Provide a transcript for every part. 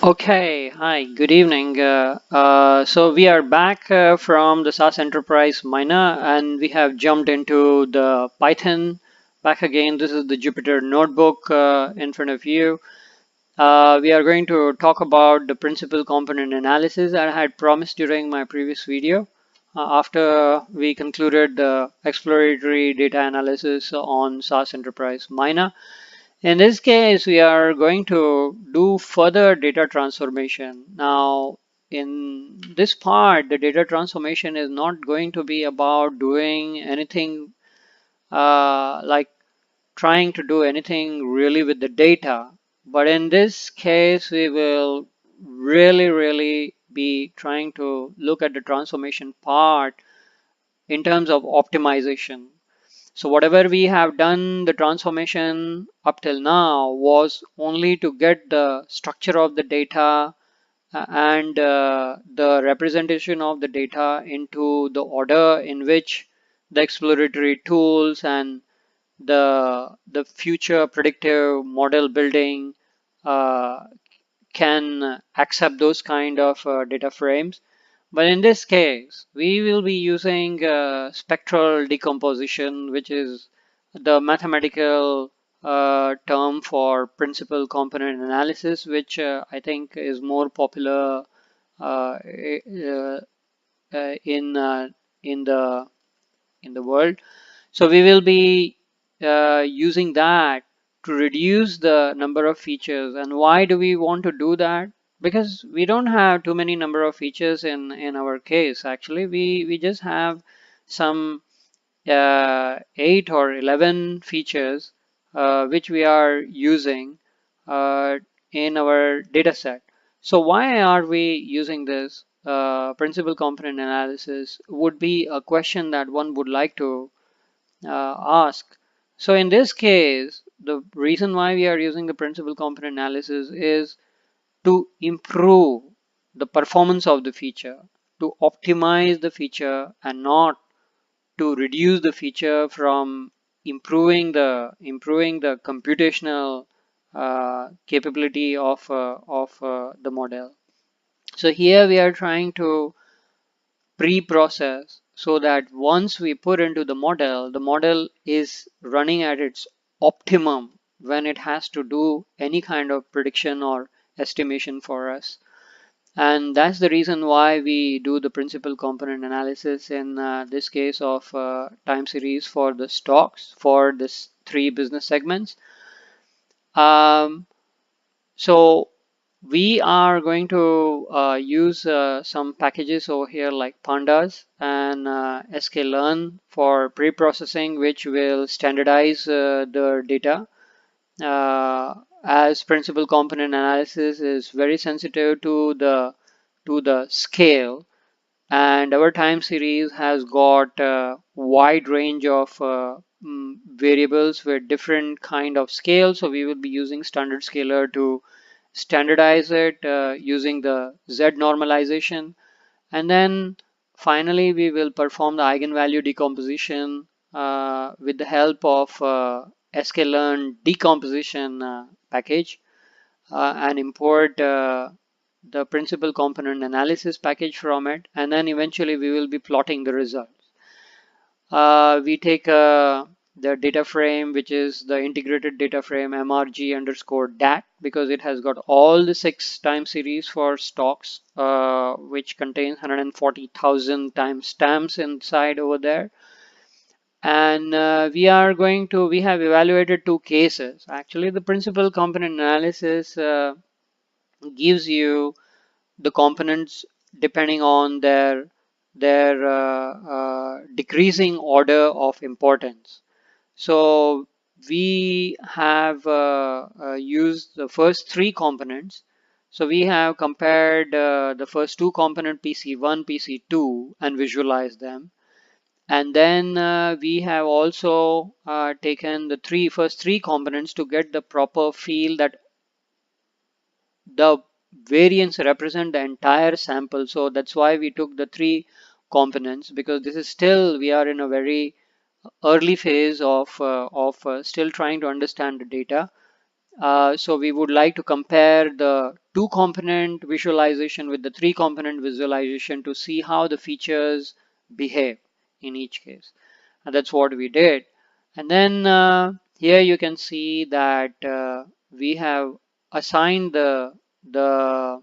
Okay, hi, good evening. So we are back from the SAS Enterprise Miner and we have jumped into the Python back again. This is the Jupyter Notebook in front of you. We are going to talk about the principal component analysis I had promised during my previous video. After we concluded the exploratory data analysis on SAS Enterprise Miner. In this case, we are going to do further data transformation. Now, in this part, the data transformation is not going to be about doing anything like trying to do anything really with the data. But in this case, we will really be trying to look at the transformation part in terms of optimization. So whatever we have done, the transformation up till now was only to get the structure of the data and the representation of the data into the order in which the exploratory tools and the future predictive model building uh, can accept those kind of data frames. But in this case, we will be using spectral decomposition, which is the mathematical term for principal component analysis, which I think is more popular uh, uh, in in the world. So we will be using that to reduce the number of features. And why do we want to do that? Because we don't have too many number of features in our case. Actually, we just have some 8 or 11 features which we are using uh, in our data set. So why are we using this principal component analysis would be a question that one would like to ask. So in this case, the reason why we are using the principal component analysis is to improve the performance of the feature, to optimize the feature and not to reduce the feature from improving the computational capability of the model. So here we are trying to pre-process so that once we put into the model is running at its optimum when it has to do any kind of prediction or estimation for us. And that's the reason why we do the principal component analysis in this case of time series for the stocks for this three business segments. Um, so we are going to use some packages over here like pandas and sklearn for pre-processing, which will standardize the data. As principal component analysis is very sensitive to the scale, and our time series has got a wide range of variables with different kind of scale. So we will be using standard scaler to standardize it using the Z normalization. And then finally, we will perform the eigenvalue decomposition with the help of sklearn decomposition package and import the principal component analysis package from it. And then eventually we will be plotting the results. We take the data frame, which is the integrated data frame MRG underscore DAT, because it has got all the 6 time series for stocks, which contains 140,000 timestamps inside over there. And we have evaluated two cases. Actually, the principal component analysis gives you the components depending on their decreasing order of importance. So we have used the first three components. So we have compared the first two component PC1, PC2 and visualized them. And then we have also taken the first three components to get the proper feel that the variance represent the entire sample. So that's why we took the three components, because this is still we are in a very early phase of still trying to understand the data. So we would like to compare the two component visualization with the three component visualization to see how the features behave in each case. And that's what we did. And then here you can see that we have assigned the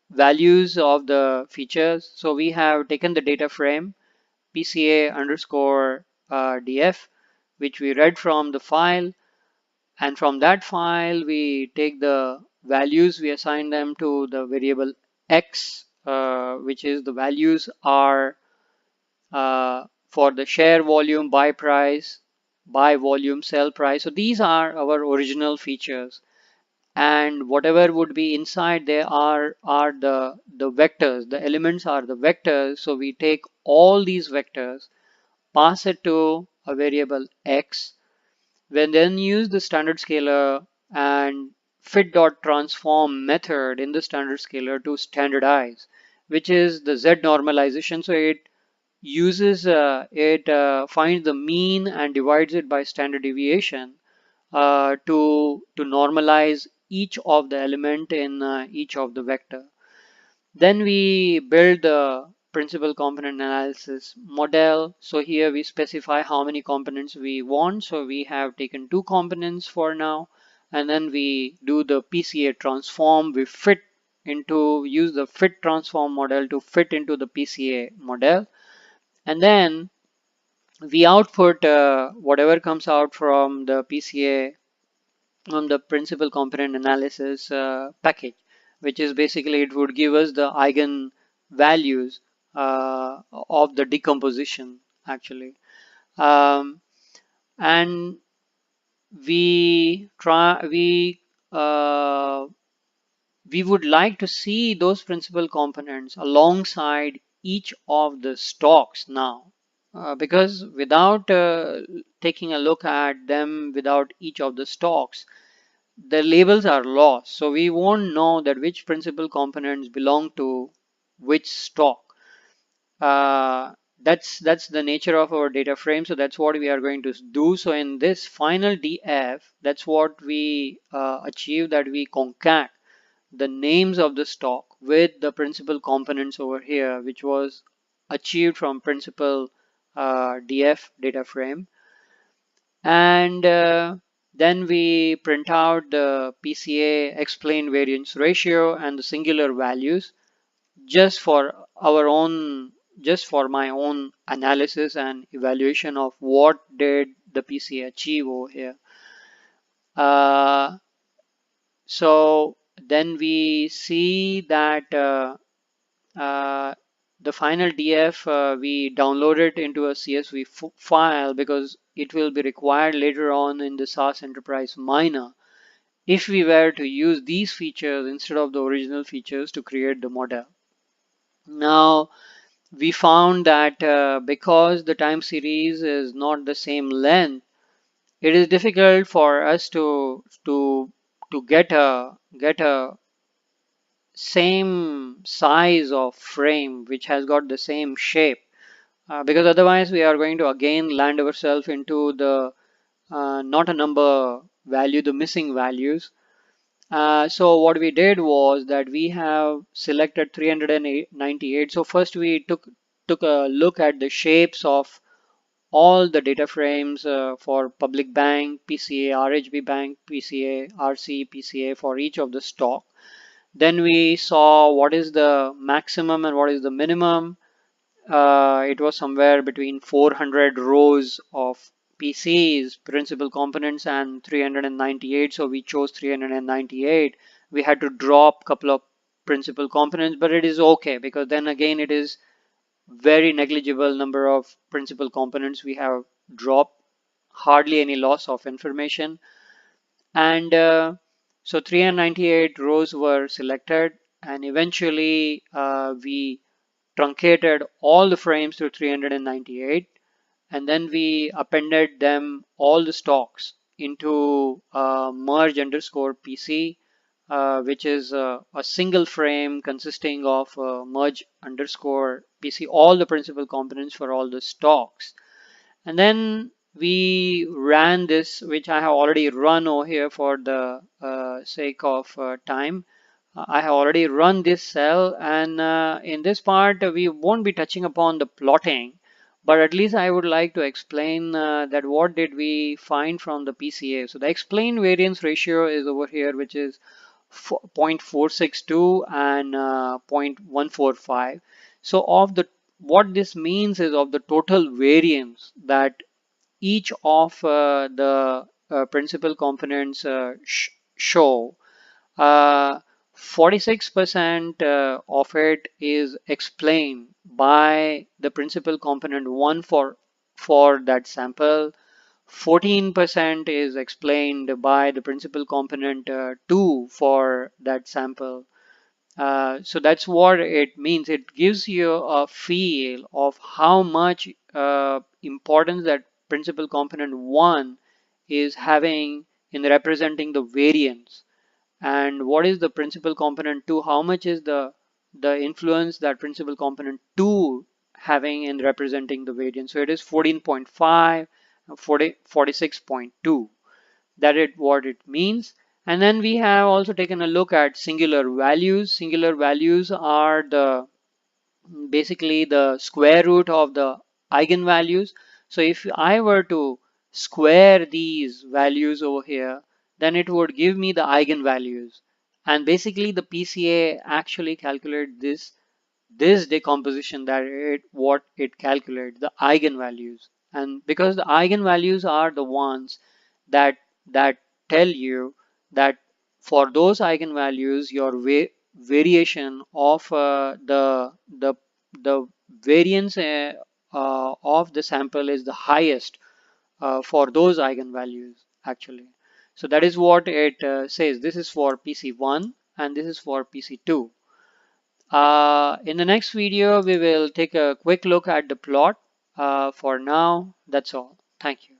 values of the features. So we have taken the data frame PCA underscore df, which we read from the file, and from that file we take the values, we assign them to the variable x, which is the values are for the share volume, buy price, buy volume, sell price. So these are our original features, and whatever would be inside there are the vectors, the elements are the vectors. So we take all these vectors, pass it to a variable x, we then use the standard scaler and fit.transform method in the standard scaler to standardize, which is the z normalization. So it uses it finds the mean and divides it by standard deviation to normalize each of the element in each of the vector. Then we build the principal component analysis model. So here we specify how many components we want. So we have taken two components for now, and then we do the PCA transform. We use the fit transform model to fit into the PCA model, and then we output whatever comes out from the PCA on the principal component analysis package, which is basically it would give us the eigen values of the decomposition actually. Um, and uh, we would like to see those principal components alongside each of the stocks now, because without taking a look at them without each of the stocks, the labels are lost, so we won't know that which principal components belong to which stock. uh, that's the nature of our data frame, so that's what we are going to do. So in this final df, that's what we achieve, that we concat the names of the stock with the principal components over here, which was achieved from principal df data frame. And then we print out the PCA explained variance ratio and the singular values just for our own, just for my own analysis and evaluation of what did the PCA achieve over here. Uh, so then we see that uh, the final DF, we download it into a CSV file because it will be required later on in the SAS Enterprise Miner if we were to use these features instead of the original features to create the model. Now we found that because the time series is not the same length, it is difficult for us to get a same size of frame which has got the same shape, because otherwise we are going to again land ourselves into the not a number value, the missing values. So what we did was that we have selected 398. So first we took a look at the shapes of all the data frames for public bank, PCA, RHB bank, PCA, RC, PCA for each of the stock. Then we saw what is the maximum and what is the minimum. It was somewhere between 400 rows of PCs, principal components, and 398. So we chose 398. We had to drop a couple of principal components, but it is okay because then again it is very negligible number of principal components we have dropped, hardly any loss of information. And so 398 rows were selected, and eventually we truncated all the frames to 398, and then we appended them all the stocks into merge underscore PC, which is a single frame consisting of merge underscore PC, all the principal components for all the stocks. And then we ran this, which I have already run over here for the sake of time. I have already run this cell, and in this part we won't be touching upon the plotting, but at least I would like to explain that what did we find from the PCA. So the explained variance ratio is over here, which is 0.462 and 0.145. So of the, what this means is, of the total variance that each of the principal components show, 46% of it is explained by the principal component 1 for that sample. 14% is explained by the principal component 2 for that sample. So that's what it means. It gives you a feel of how much importance that principal component 1 is having in representing the variance, and what is the principal component 2, how much is the influence that principal component 2 having in representing the variance. So it is 14.5, 46.2. That is what it means. And then we have also taken a look at singular values. Singular values are the basically the square root of the eigenvalues. So if I were to square these values over here, then it would give me the eigenvalues. And basically the PCA actually calculate this decomposition, that what it calculates, the eigenvalues. And because the eigenvalues are the ones that that tell you that for those eigenvalues your variation of the variance of the sample is the highest for those eigenvalues actually. So that is what it says. This is for PC1 and this is for PC2. In the next video, we will take a quick look at the plot. For now, that's all. Thank you.